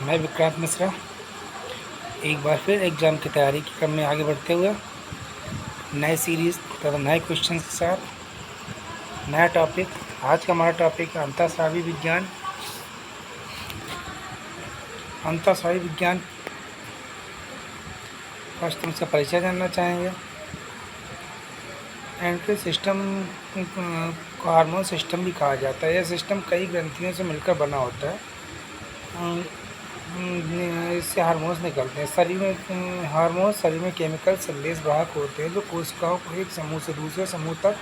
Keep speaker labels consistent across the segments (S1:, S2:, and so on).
S1: मैं विक्रांत मिश्रा एक बार फिर एग्ज़ाम की तैयारी के क्रम में आगे बढ़ते हुए नए सीरीज़ तथा नए क्वेश्चन के साथ नया टॉपिक। आज का हमारा टॉपिक है अंतःस्रावी विज्ञान। अंतःस्रावी विज्ञान फर्स्ट हम इसका परिचय जानना चाहेंगे। एंट्री सिस्टम को हार्मोन सिस्टम भी कहा जाता है। यह सिस्टम कई ग्रंथियों से मिलकर बना होता है। इससे हार्मोन्स निकलते हैं। शरीर में हार्मोन्स शरीर में केमिकल संदेश वाहक होते हैं जो कोशिकाओं को एक समूह से दूसरे समूह तक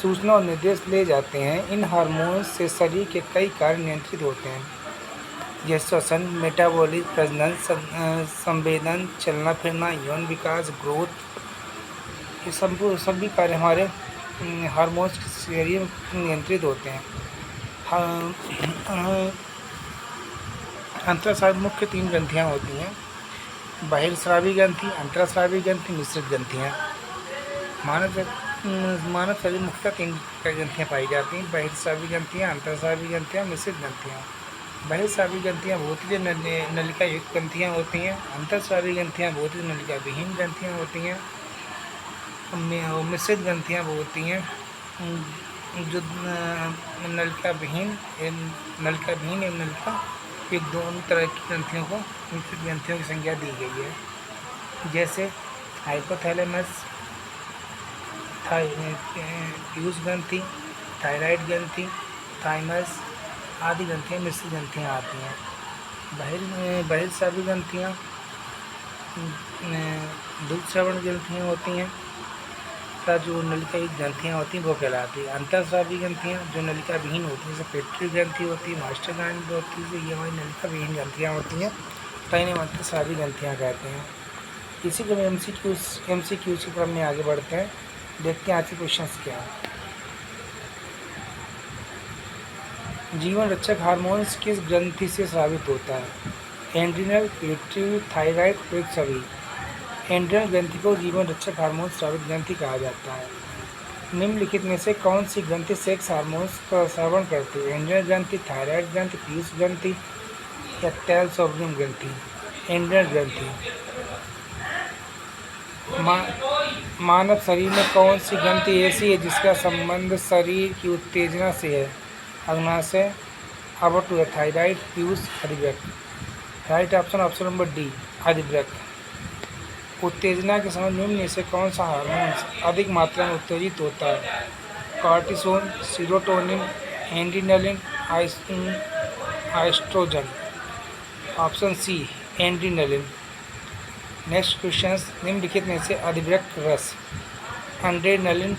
S1: सूचना और निर्देश ले जाते हैं। इन हार्मोन्स से शरीर के कई कार्य नियंत्रित होते हैं, जैसे श्वसन, मेटाबॉलिक, प्रजनन, संवेदन, चलना फिरना, यौन विकास, ग्रोथ। ये सभी कार्य हमारे हार्मोन्स के जरिए नियंत्रित होते हैं। अंतःस्रावी मुख्य 3 ग्रंथियाँ होती हैं: बहिर्स्रावी ग्रंथि, अंतःस्रावी ग्रंथि, मिश्रित ग्रंथियाँ। मानव शरीर मुख्यतः 3 ग्रंथियाँ पाई जाती हैं: बहिर्स्रावी ग्रंथियाँ, अंतःस्रावी ग्रंथियाँ, मिश्रित ग्रंथियाँ। बहिर्स्रावी ग्रंथियाँ भौतिक नलिका युक्त ग्रंथियाँ होती हैं। अंतःस्रावी ग्रंथियाँ भौतिक नलिका विहीन ग्रंथियाँ होती हैं। मिश्रित ग्रंथियाँ वो होती हैं जो नलिका विहीन एवं नलिका युक्त दोनों तरह की ग्रंथियों को मिश्रित ग्रंथियों की संज्ञा दी गई है, जैसे हाइपोथैलेमस, पीयूष ग्रंथि, थायराइड ग्रंथि, थाइमस आदि ग्रंथियाँ मिश्रित ग्रंथियाँ आती हैं। बहिर्स्रावी ग्रंथियाँ दूरश्रवण ग्रंथियाँ होती हैं तथा जो नलिका युक्त ग्रंथियाँ होती हैं वो कहलाती है। अंतःस्रावी ग्रंथियाँ जो नलिका विहीन होती हैं, जैसे पेट्री ग्रंथि होती है, मास्टर ग्रंथि होती है, ये हमारी नलिका विहीन ग्रंथियाँ होती हैं, तो इन्हें अंतःस्रावी ग्रंथियाँ कहते हैं। इसी क्रम में एमसीक्यू के क्रम में आगे बढ़ते हैं। देखते हैं आज के क्वेश्चन क्या है। जीवन रक्षक हार्मोन्स किस ग्रंथि से स्रावित होता है? एड्रिनल, पिट्यूटरी, थायराइड, प्रयुक्त सभी। एड्रिनल ग्रंथि को जीवन रक्षक हार्मोन स्रावित ग्रंथि कहा जाता है। निम्नलिखित में से कौन सी ग्रंथि सेक्स हार्मोन्स का स्रावण करती है? एड्रिनल ग्रंथि, थायराइड ग्रंथि, पीयूष ग्रंथि या टैलसोब्रियम ग्रंथि? एड्रिनल ग्रंथि। मानव शरीर में कौन सी ग्रंथि ऐसी है जिसका संबंध शरीर की उत्तेजना से है? अग्नाशय, अवटु, थायराइड, पीयूष, अधिवृक्क। राइट ऑप्शन नंबर डी, अधिवृक्क। उत्तेजना के समय निम्न में से कौन सा हार्मोन अधिक मात्रा में उत्तेजित होता है? Cortisone, serotonin, adrenaline, oestrogen. Option C, adrenaline. Next question, निम्नलिखित में से अधिवृक्क रस एड्रिनलिन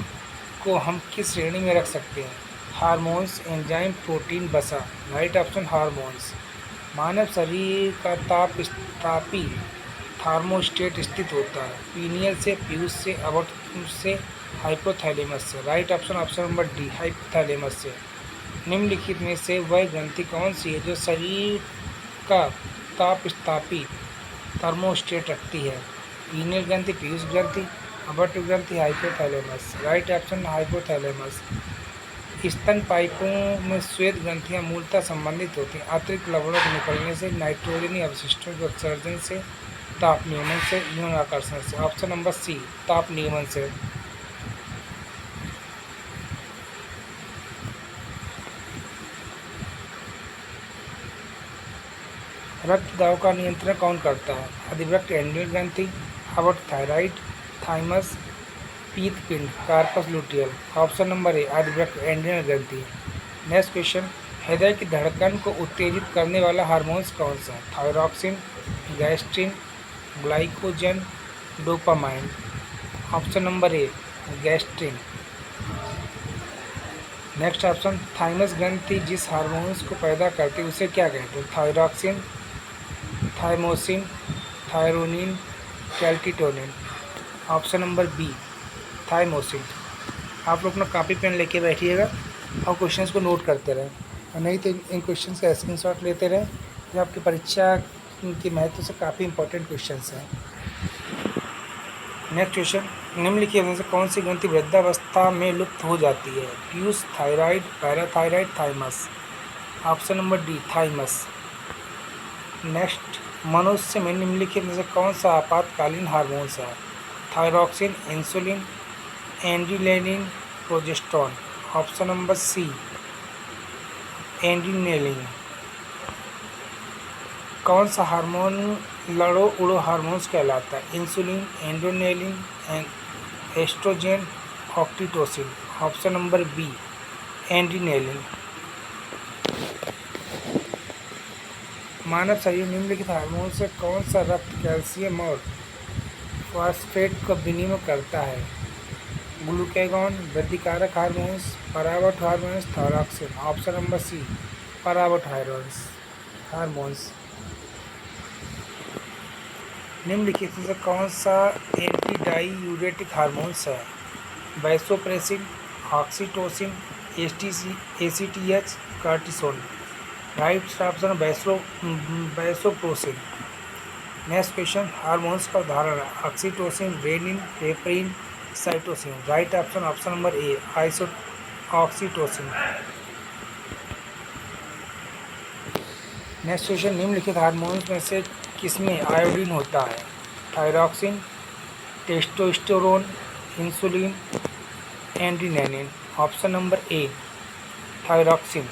S1: को हम किस श्रेणी में रख सकते हैं? हार्मोन्स, एंजाइम, प्रोटीन, वसा। Right option hormones. मानव शरीर का तापी थर्मोस्टेट स्थित होता है पीनियल से, पीयूष से, अवटु से, हाइपोथैलेमस से। Right option number D, hypothalamus से। निम्नलिखित में से वह ग्रंथि कौन सी है जो शरीर का तापी थर्मोस्टेट रखती है? पीनियल ग्रंथि, पीयूष ग्रंथि, अवटु ग्रंथि, हाइपोथैलेमस। Right option hypothalamus. स्तन पाइपों में श्वेत ग्रंथियाँ मूलतः संबंधित होती हैं अतिरिक्त लवणों के निकलने से, नाइट्रोजनी अवशिष्टों के उत्सर्जन से, ताप नियमन से, यौन आकर्षण से। ऑप्शन नंबर सी, ताप नियमन से। रक्त दाब का नियंत्रण कौन करता है? अधिवृक्क एड्रिनल ग्रंथि, अवटु, थायराइड, थाइमस, पीतपिंड, corpus luteal. Option number A, अधिवृक्क एड्रिनल ग्रंथि। नेक्स्ट क्वेश्चन, हृदय की धड़कन को उत्तेजित करने वाला हार्मोन्स कौन सा है? Thyroxine, gastrin, glycogen, dopamine. Option number ए, गैस्ट्रिन। नेक्स्ट ऑप्शन, थाइमस ग्रंथि जिस हार्मोन्स को पैदा करती है उसे क्या कहते हैं? Thyroxine, thymosin, thyronine, calcitonin. Option number B, thymosin. आप लोग अपना कॉपी पेन लेके बैठिएगा और क्वेश्चंस को नोट करते रहें, और नहीं तो इन क्वेश्चंस का स्क्रीनशॉट लेते रहें। जो आपकी परीक्षा के महत्व से काफ़ी इंपॉर्टेंट क्वेश्चंस हैं। नेक्स्ट क्वेश्चन, निम्नलिखित में से कौन सी ग्रंथि वृद्धावस्था में लुप्त हो जाती है? Piyush, thyroid, parathyroid, thymus. Option number D, thymus. Next, मनुष्य में निम्नलिखित में से कौन सा आपातकालीन हार्मोन्स है? Thyroxine, insulin, adrenaline, progesterone. Option number C, adrenaline. कौन सा हार्मोन लड़ो उड़ो हार्मोन्स कहलाता है? Insulin, adrenaline, estrogen, oxytocin. Option number B, adrenaline. मानव शरीर निम्नलिखित हार्मोन से कौन सा रक्त कैल्शियम और फॉस्फेट का विनिमय करता है? ग्लूकागॉन, वृद्धिकारक हार्मोन्स, परावर्त hormones, thyroxine. Option number C, परावर्त हार्मोन्स। निम्नलिखित में से कौन सा एंटीडाईयूरेटिक हार्मोन्स है? Vasopressin, oxytocin, ACTH, cortisol. Right option vasopressin. Next question, hormones का उदाहरण है? Oxytocin, renin, heparin, cytosine. Right option number A, oxytocin. Next question, निम्नलिखित हार्मोन्स में से किसमें आयोडीन होता है? Thyroxine, testosterone, insulin, adrenaline. Option number A, thyroxine.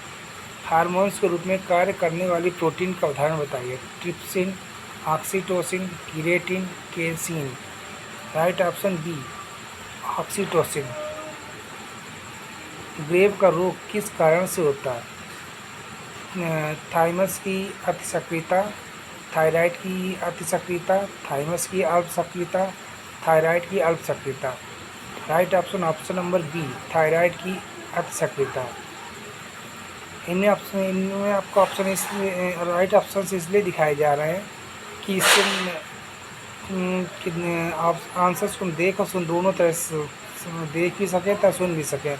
S1: Hormones के रूप में कार्य करने वाली प्रोटीन का उदाहरण बताइए? Trypsin, oxytocin, keratin, casein. Right option B, oxytocin. Graves का रोग किस कारण से होता है? थाइमस की अतिसक्रियता, थायराइड की अतिसक्रियता, थाइमस की अल्प सक्रियता, थायराइड की अल्प सक्रियता। Right option number B, thyroid की अतिसक्रियता। इनमें आपको ऑप्शन इसलिए राइट ऑप्शन इसलिए दिखाए जा रहे हैं कि इससे आप आंसर्स को देख और सुन दोनों तरह से देख भी सकें तथा सुन भी सकें।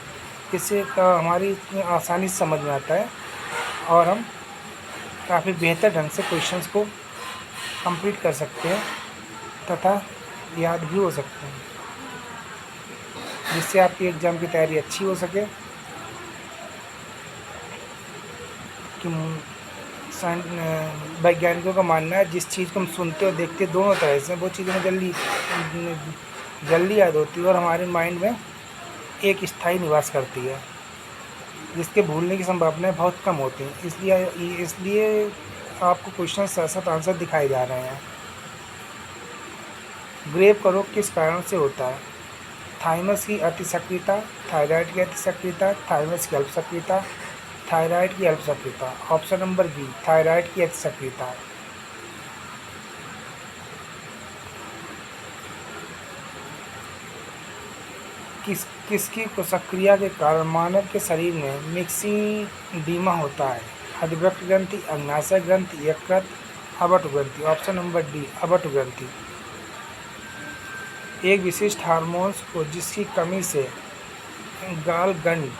S1: इससे हमारी आसानी से समझ में आता है और हम काफ़ी बेहतर ढंग से क्वेश्चंस को कंप्लीट कर सकते हैं तथा याद भी हो सकते हैं, जिससे आपकी एग्ज़ाम की तैयारी अच्छी हो सके। कि वैज्ञानिकों का मानना है जिस चीज़ को हम सुनते और देखते दोनों तरह से, वो चीज़ हमें जल्दी याद होती है और हमारे माइंड में एक स्थायी निवास करती है, जिसके भूलने की संभावनाएं बहुत कम होती हैं। इसलिए आपको क्वेश्चन साथ साथ आंसर दिखाए जा रहे हैं। ग्रेव का रोग किस कारण से होता है? थाइमस की अतिसक्रियता, थायराइड की अतिसक्रियता, थाइमस की अल्पसक्रियता, थायराइड की अल्पसक्रियता। ऑप्शन नंबर बी, थायराइड की अतिसक्रियता। किसकी प्रक्रिया के कारण मानव के शरीर में मिक्सिडीमा होता है? अधिवृक्क ग्रंथि, अग्नाशय ग्रंथि, यकृत, अबट ग्रंथि। ऑप्शन नंबर डी, अबट ग्रंथि। एक विशिष्ट हार्मोन्स को जिसकी कमी से गालगंड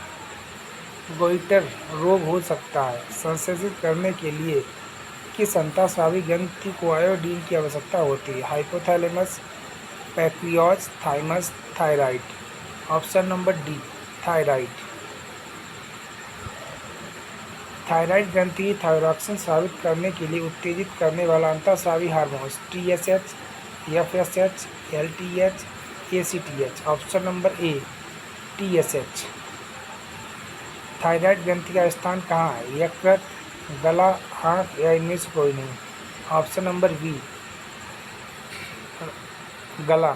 S1: गोइटर रोग हो सकता है, संश्लेषित करने के लिए किस अंतःस्रावी ग्रंथि को आयोडीन की आवश्यकता होती है? Hypothalamus, pancreas, thymus, thyroid. Option number D, thyroid. Thyroid ग्रंथि थायरॉक्सिन स्रावित करने के लिए उत्तेजित करने वाला अंतःस्रावी hormone TSH, FSH, LTH, ACTH। Option number A, TSH। थायराइड ग्रंथि का स्थान कहाँ है? यकृत, गला, आँख या इनमें से कोई नहीं। ऑप्शन नंबर बी, गला।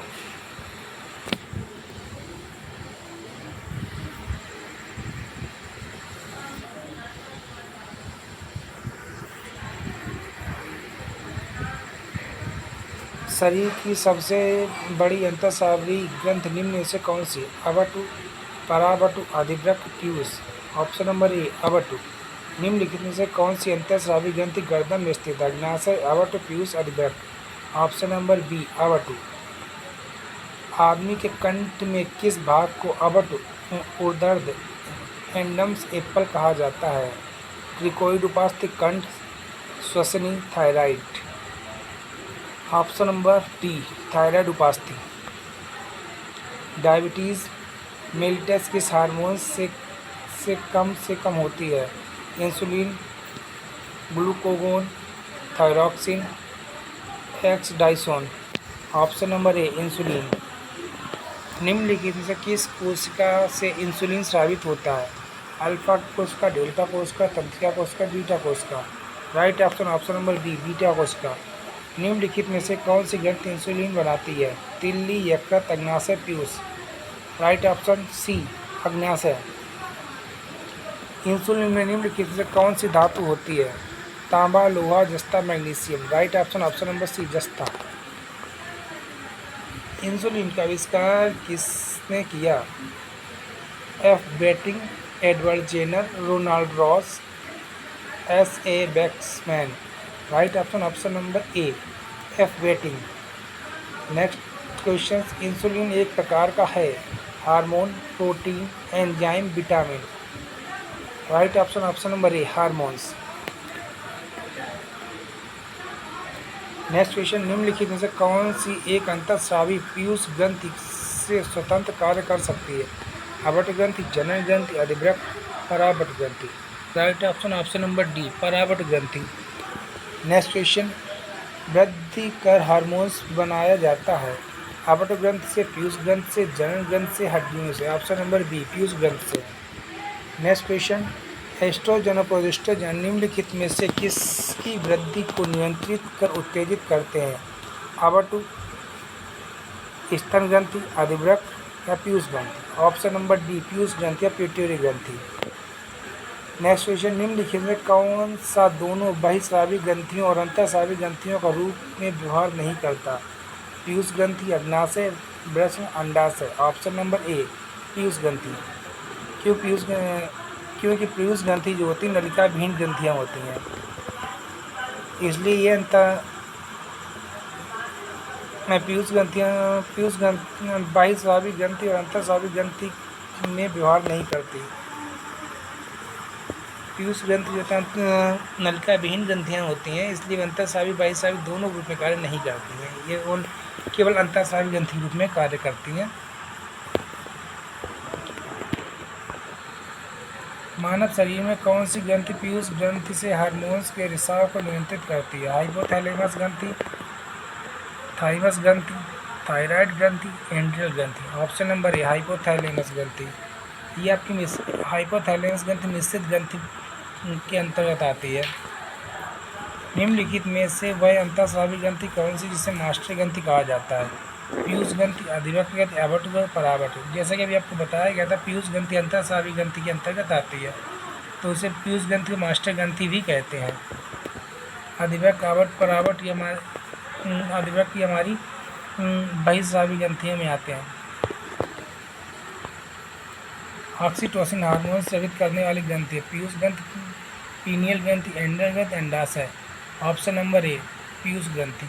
S1: शरीर की सबसे बड़ी अंतःस्रावी ग्रंथि निम्न में से कौन सी? अबटु, पराबटु, अधिवृक्क, पीयूष। ऑप्शन नंबर ए, अबटु। निम्नलिखित में से कौन सी अंतःस्रावी ग्रंथि गर्दन में स्थित है? अग्नाशय, अबटु, पीयूष, अधिवृक्क। ऑप्शन नंबर बी, अबटु। आदमी के कंठ में किस भाग को अबटु, उर्ध्व एंडम्स एप्पल कहा जाता है? क्रिकोइड उपास्थि, कंठ, श्वसनी, thyroid. Option number D, thyroid उपास्थि। डायबिटीज़ मेलिटस किस हार्मोन से कम होती है? Insulin, glucagon, thyroxine, ecdysone. Option number A insulin. निम्नलिखित में से किस कोशिका से इंसुलिन स्रावित होता है? अल्फा कोशिका, डेल्टा कोशिका, तंत्रिका कोशिका, बीटा कोशिका। Right option option number B beta कोशिका। निम्नलिखित में से कौन सी ग्रंथि इंसुलिन बनाती है? तिल्ली, यकृत, अग्नाशय, पीयूष। राइट ऑप्शन सी अग्नाशय। इंसुलिन में निम्नलिखित में से कौन सी धातु होती है? तांबा, लोहा, जस्ता, magnesium. Right option option number C जस्ता। इंसुलिन का आविष्कार किसने किया? F Banting, Edward Jenner, Ronald Ross, S A Waksman. Right option option number A F Banting. Next question, insulin एक प्रकार का है? Hormone, protein, enzyme, vitamin. Right option option number A hormones. Next question, निम्नलिखित में से कौन सी एक अंतःस्रावी पीयूष ग्रंथि से स्वतंत्र कार्य कर सकती है? आवर्त ग्रंथि, जनन ग्रंथि, अधिवृक्क, परावर्त ग्रंथि। Right option option number D परावर्त ग्रंथि। नेक्स्ट क्वेश्चन, वृद्धि कर हार्मोन्स बनाया जाता है? आवर्त ग्रंथि से, पीयूष ग्रंथि से, जनन ग्रंथि से, हड्डियों से। ऑप्शन नंबर बी पीयूष ग्रंथि से। नेक्स्ट क्वेश्चन, एस्ट्रोजन और प्रोजेस्टेरोन निम्नलिखित में से किसकी वृद्धि को नियंत्रित कर उत्तेजित करते हैं? आवर्त, स्तन ग्रंथि, अधिवृक्क या पीयूष ग्रंथि। ऑप्शन नंबर डी पीयूष ग्रंथि या पिट्यूटरी ग्रंथि। नेक्स्ट क्वेश्चन, निम्नलिखित में कौन सा दोनों बहिस्रावी ग्रंथियों और अंतःस्रावी ग्रंथियों का रूप में व्यवहार नहीं करता? पीयूष ग्रंथि, अग्नाशय, वृषण, अंडाशय। ऑप्शन नंबर ए पीयूष ग्रंथि। क्योंकि पीयूष ग्रंथि जो होती है नलिका विहीन ग्रंथियाँ होती हैं, इसलिए ये पीयूष ग्रंथि बहिस्रावी ग्रंथि और अंतःस्रावी ग्रंथि में व्यवहार नहीं करती। पीयूष ग्रंथि जो नलिका विहीन ग्रंथियाँ होती हैं, इसलिए अंतःस्रावी बहिस्रावी दोनों रूप में कार्य नहीं करती हैं। ये केवल अंतःस्रावी ग्रंथि रूप में कार्य करती हैं। मानव शरीर में कौन सी ग्रंथि पीयूष ग्रंथि से हार्मोन्स के रिसाव को नियंत्रित करती है? हाइपोथैलेमस ग्रंथि, थाइमस ग्रंथि, थायराइड ग्रंथि, एंड्रियल ग्रंथि। ऑप्शन नंबर ए हाइपोथैलेमस ग्रंथि। ये आपकी हाइपोथैलेमस ग्रंथि मिश्रित ग्रंथि के अंतर्गत आती है। निम्नलिखित में से वह अंतःस्रावी ग्रंथि कौन सी जिसे मास्टर ग्रंथि कहा जाता है? पीयूष ग्रंथि, अधिवृक्क ग्रंथि, आवर्त ग्रंथि, परावर्त। जैसा कि अभी आपको बताया गया था, पीयूष ग्रंथि अंतःस्रावी ग्रंथि के अंतर्गत आती है, तो उसे पीयूष ग्रंथि मास्टर ग्रंथि भी कहते हैं। अधिवृक्क, आवर्त, परावर्त ये अधिवृक्क ये हमारी बहिस्रावी ग्रंथियों में आते हैं। ऑक्सीटोसिन हार्मोन स्रावित करने वाली ग्रंथि है? पीयूष ग्रंथि, पीनियल ग्रंथि, एंड्रियल ग्रंथि, अंडाशय। ऑप्शन नंबर ए पीयूष ग्रंथि।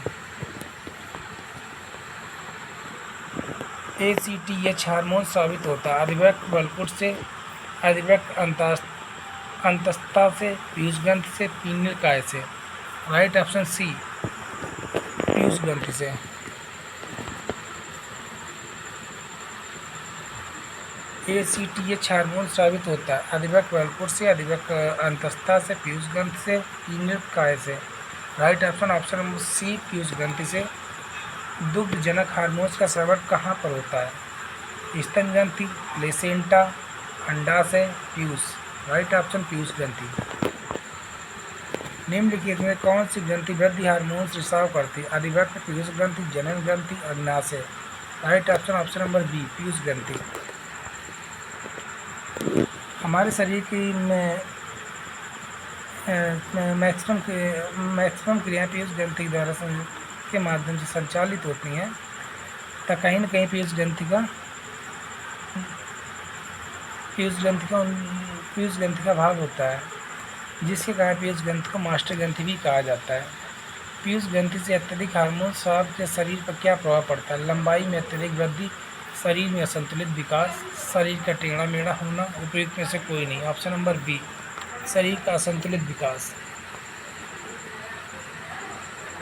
S1: ACTH हार्मोन स्रावित होता है? अधिवृक्क बलकुट से, अधिवृक्क अंतस्था से, पीयूष ग्रंथि से, पीनियल काय से। राइट ऑप्शन सी पीयूष ग्रंथि से। ACTH हार्मोन स्रावित होता है? अधिवृक्क बलकुट से, अधिवृक्क अंतस्था से, पीयूष ग्रंथि से, पीनियल काय से। Right option option number C पीयूष ग्रंथि से। दुग्धजनक हार्मोन्स का स्रावन कहाँ पर होता है? स्तन ग्रंथि, प्लेसेंटा, अंडाशय, पीयूष। राइट ऑप्शन पीयूष ग्रंथि। निम्नलिखित में कौन सी ग्रंथि वृद्धि हार्मोन्स रिसाव करती है? अधिवृक्क, पीयूष ग्रंथि, जनन ग्रंथि, अग्नाशय। Right option option number B पीयूष ग्रंथि। हमारे शरीर की मैक्सिमम क्रियाएँ पीयूष ग्रंथि द्वारा के माध्यम से संचालित होती हैं, तथा कहीं न कहीं पीयूष ग्रंथि का भाग होता है, जिसके कारण पीयूष ग्रंथि को मास्टर ग्रंथि भी कहा जाता है। पीयूष ग्रंथि से अत्यधिक हार्मोन स्राव के शरीर पर क्या प्रभाव पड़ता है? लंबाई में अत्यधिक वृद्धि, शरीर में असंतुलित विकास, शरीर का टेढ़ा मेढ़ा होना। उपयुक्त में से कोई नहीं। ऑप्शन नंबर बी शरीर का असंतुलित विकास।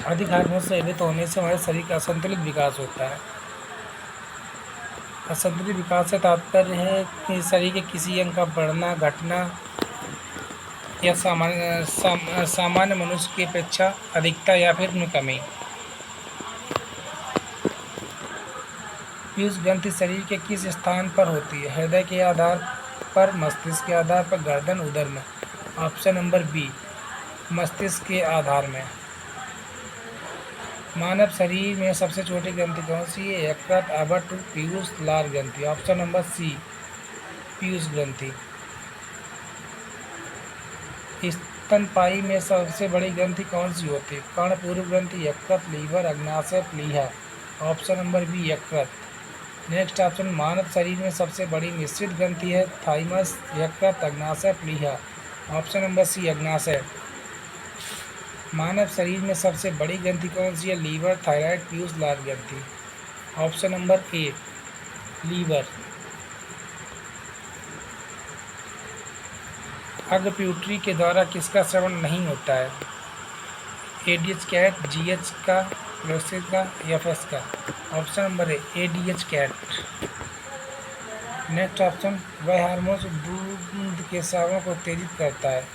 S1: अधिक हार्मोन स्रावित होने से हमारे शरीर का असंतुलित विकास होता है। असंतुलित विकास से तात्पर्य है कि शरीर के किसी अंग का बढ़ना, घटना, या सामान्य मनुष्य की अपेक्षा अधिकता या फिर में कमी। पीयूष ग्रंथि शरीर के किस स्थान पर होती है? हृदय के आधार पर, मस्तिष्क के आधार पर, गर्दन, उदर में। ऑप्शन नंबर बी, मस्तिष्क के आधार में। मानव शरीर में सबसे छोटी ग्रंथि कौन सी है? यकृत, अबट, पीयूष, लार ग्रंथि। ऑप्शन नंबर सी, पीयूष ग्रंथि। स्तनपायी में सबसे बड़ी ग्रंथि कौन सी होती है? कर्णपूरक ग्रंथि, यकृत, लीवर, अग्नाशय, प्लीहा। ऑप्शन नंबर बी, यकृत। नेक्स्ट ऑप्शन, मानव शरीर में सबसे बड़ी मिश्रित ग्रंथि है थाइमस, यकृत, अग्नाशय, प्लीहा। ऑप्शन नंबर सी, अग्नाशय। मानव शरीर में सबसे बड़ी ग्रंथि कौन सी है? लीवर, थायराइड, पीयूष, लार ग्रंथि। Option number A, liver. अग्रप्यूटरी के द्वारा किसका श्रवण नहीं होता है? एडीएच कैट, जीएच का, प्रोसेस का, एफएस का। ऑप्शन नंबर ए, एडीएच कैट। नेक्स्ट ऑप्शन, वह हार्मोन दूध के स्राव को उत्तेजित करता है?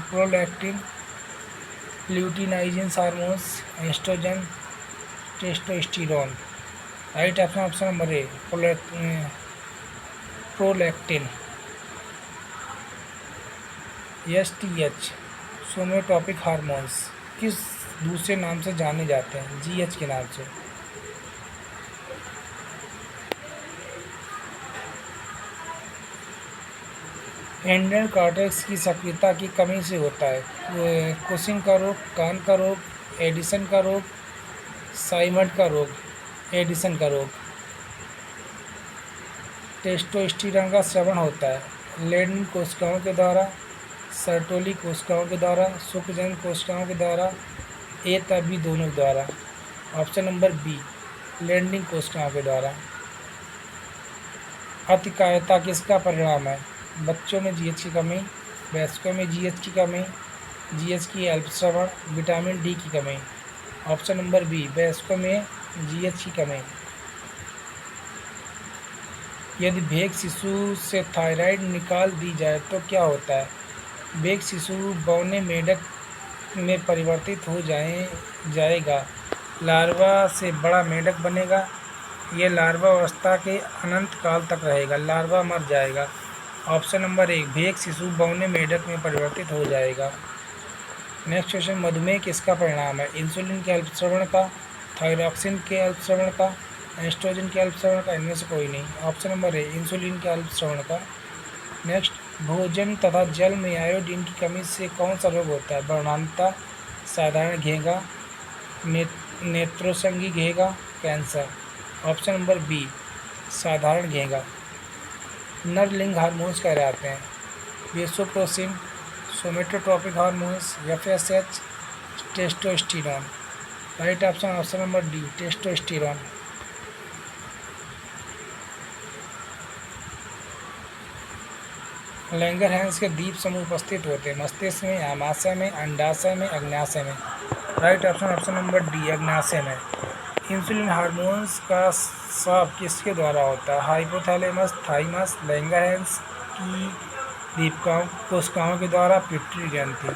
S1: Prolactin, luteinizing hormones, estrogen, testosterone. Right option, option number A, prolactin. STH, somatotropic hormones, किस दूसरे नाम से जाने जाते हैं? जीएच के नाम से। एंडल कॉर्टेक्स की सक्रियता की कमी से होता है? कुशिंग का रोग, कान का रोग, एडिसन का रोग, साइमंड का रोग। एडिसन का रोग। टेस्टोस्टेरोन का श्रवण होता है लेडन कोशिकाओं के द्वारा, सर्टोली कोशिकाओं के द्वारा, शुक्रजन कोशिकाओं के द्वारा, ए तभी दोनों द्वारा। ऑप्शन नंबर बी, लैंडिंग कोशिकाओं के द्वारा। अतिकायता किसका परिणाम है? बच्चों में जीएच की कमी, वयस्कों में जीएच की कमी, जीएच की अल्पश्रवण, विटामिन डी की कमी। ऑप्शन नंबर बी, वयस्कों में जीएच की कमी। यदि भेग शिशु से थायराइड निकाल दी जाए तो क्या होता है? भेग शिशु बौने मेढक में परिवर्तित हो जाएगा, लार्वा से बड़ा मेढक बनेगा। यह लार्वा अवस्था के अनंत काल तक रहेगा, लार्वा मर जाएगा। ऑप्शन नंबर एक, भेग शिशु बौने मेढक में परिवर्तित हो जाएगा। नेक्स्ट क्वेश्चन, मधुमेह किसका परिणाम है? इंसुलिन के अल्पश्रवण का, थायरॉक्सिन के अल्पश्रवण का, एस्ट्रोजन के अल्पश्रवण का, इनमें से कोई नहीं। ऑप्शन नंबर ए, इंसुलिन के अल्पश्रवण का। नेक्स्ट, भोजन तथा जल में आयोडीन की कमी से कौन सा रोग होता है? वर्णांता, साधारण घेंगा, नेत्रोसंगी घेंगा, कैंसर। ऑप्शन नंबर बी, साधारण घेंगा। नर लिंग हार्मोन्स कहलाते हैं? Vasopressin, somatotropic hormones, FSH, testosterone. Right option, option number D, testosterone. Langerhans के द्वीप समूह उपस्थित होते हैं? मस्तिष्क में, आमाशय में, अंडाशय में, अग्नाशय में। Right option, option number D, अग्नाशय में। इंसुलिन हार्मोन्स का स्राव किसके द्वारा होता है? हाइपोथैलेमस, थाइमस, लैंगरहैंस की दीपकाओं कोशिकाओं के द्वारा, पिट्यूटरी ग्रंथि।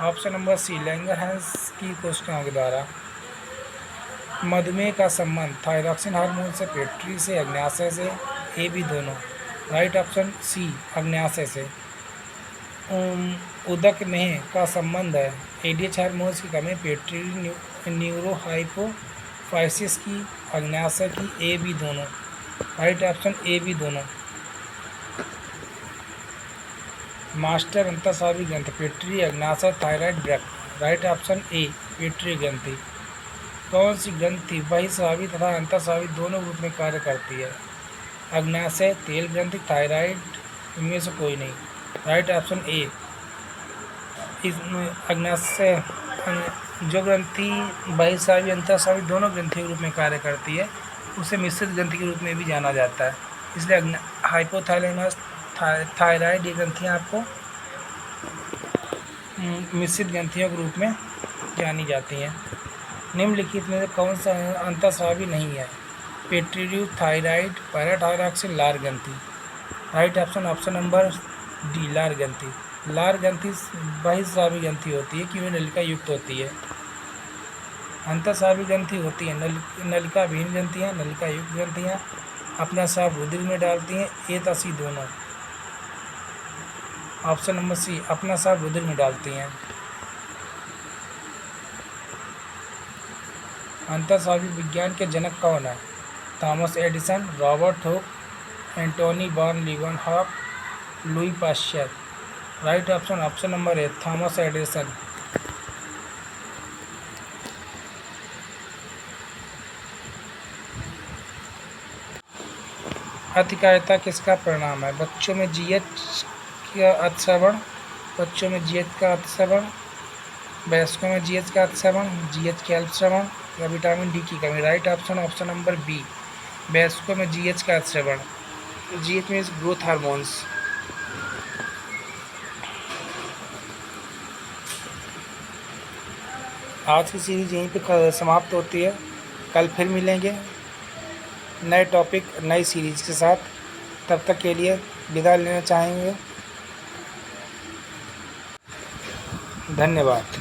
S1: ऑप्शन नंबर सी, लैंगरहैंस की कोशिकाओं के द्वारा। मधुमेह का संबंध थायरॉक्सिन हार्मोन से, पिट्यूटरी से, अग्नाशय से, ए बी दोनों। राइट ऑप्शन सी, अग्नाशय से। उदक में का संबंध है एडीएच हार्मोन्स की कमी, पिट्यूटरी न्यूरोहाइपोफाइसिस की, अग्नाशय की, ए बी दोनों। राइट ऑप्शन ए बी दोनों। मास्टर अंतःस्रावी ग्रंथि, पिट्यूटरी, अग्नाशय, थायराइड, वृक्क। राइट ऑप्शन ए, पिट्यूटरी ग्रंथि। कौन सी ग्रंथि बहिस्रावी तथा अंतःस्रावी दोनों रूप में कार्य करती है? अग्नाशय, तेल ग्रंथि, थायराइड, इनमें से कोई नहीं। राइट ऑप्शन ए, इस अग्नाशय जो ग्रंथि बहिस्रावी अंतःस्रावी दोनों ग्रंथि के रूप में कार्य करती है उसे मिश्रित ग्रंथि के रूप में भी जाना जाता है। इसलिए हाइपोथैलेमस, थायराइड, ये ग्रंथियाँ आपको मिश्रित ग्रंथियों के रूप में जानी जाती हैं। निम्नलिखित में से कौन सा अंतःस्रावी नहीं है? पिट्यूटरी, थायराइड, पैराथायरॉक्सिन, लार ग्रंथि। Right option, option number D, लार ग्रंथि। लार ग्रंथि बहिस्रावी ग्रंथि होती है क्योंकि नलिका युक्त होती है। अंतःस्रावी ग्रंथि होती है नलिका विहीन ग्रंथियाँ, नलिका युक्त ग्रंथियाँ अपना स्राव रुधिर में डालती हैं। ए तथा सी दोनों। ऑप्शन नंबर सी अपना स्राव रुधिर में डालती हैं। अंतःस्रावी विज्ञान के जनक कौन है? Thomas Edison, Robert Hooke, Antonie van Leeuwenhoek, Louis Pasteur. Right option number A Thomas Edison. अतिकायता किसका परिणाम है? बच्चों में जीएच का अतिश्रवण, बच्चों में जीएच का अतिश्रवण, वयस्कों में जीएच का अतिश्रवण, जीएच के अल्पश्रवण या विटामिन डी की कमी। राइट ऑप्शन नंबर बी वयस्कों में जीएच का अतिश्रवण। GH means growth hormones. आज की सीरीज यहीं पे समाप्त होती है। कल फिर मिलेंगे नए टॉपिक नई सीरीज के साथ। तब तक के लिए विदा लेना चाहेंगे। धन्यवाद।